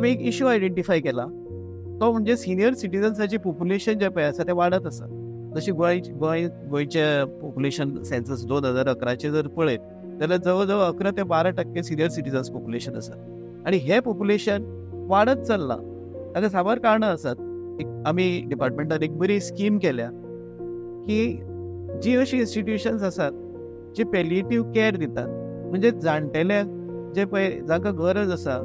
आम्ही एक issue identify केला, तो म्हणजे सिनियर सिटीजन्साची पॉप्युलेशन जे पळय आसा तें वाडत आसा. जशी गोंयचे पॉप्युलेशन सेन्सस 2011चे जर पळयत जाल्यार जवळ जवळ 11 ते 12% सिनियर सिटीजन्स पॉप्युलेशन आसा. आणि हे पॉप्युलेशन वाडत चल्लां. ताका साबार कारणां आसात. आमी डिपार्टमेंटान एक बरी स्कीम केल्या की जी अशी इन्स्टिट्यूशन्स आसात जे पॅलिएटिव्ह केअर दितात, म्हणजे जाणटेल्यांक जे पळय जांकां गरज आसा,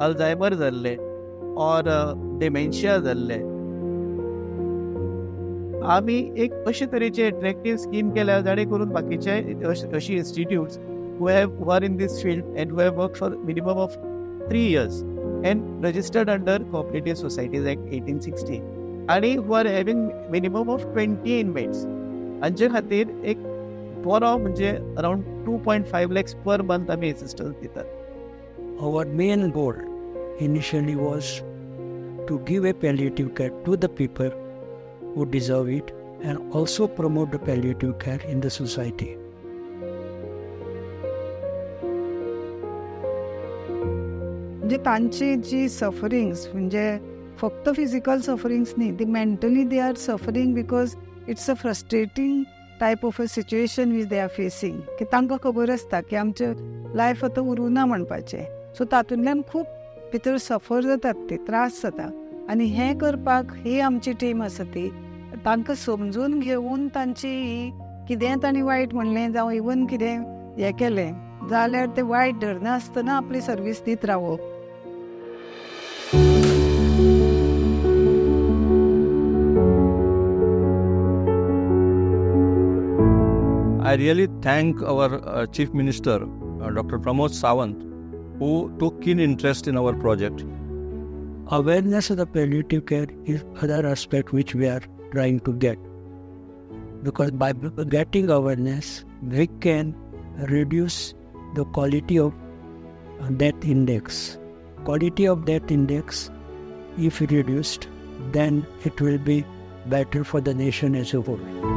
अल्झायमर जाल्ले ऑर डिमेन्शिया जाल्ले, आमी एक अशे तरेची एट्रॅक्टीव स्कीम केल्या जाणे करून बाकीचे अशी institutes who are in this field and who have worked for minimum of 3 years and registered under Cooperative Societies Act 1860 आणि who are having minimum of 20 inmates, हांचे खातीर एक बरो म्हणजे अराउंड 2.5 lakhs पर मंथ आमी असिस्टन्स दितात. Our main goal initially was to give a palliative care to the people who deserve it and also promote the palliative care in the society. म्हणजे तांची जी sufferings म्हणजे फक्त physical sufferings न्ही, ती mentally they are suffering because it's a frustrating type of a situation which they are facing. की तांकां खबर आसता की आमचें लायफ आतां उरूना म्हणपाचें. सो तातूंतल्यान खूब भितर सफर जातात, ते त्रास जाता. आनी हें करपाक ही आमची टीम आसा ती तांकां समजून घेवन तांची ही कितें तांणी वायट म्हणलें जावं इवन कितें हें केलें जाल्यार तें वायट धरनासतना आपली सर्वीस दीत रावप. I really thank our Chief Minister, Dr. Pramod Sawant, who took keen interest in our project. Awareness of the palliative care is another aspect which we are trying to get. Because by getting awareness, we can reduce the quality of death index. Quality of death index, if reduced, then it will be better for the nation as a whole.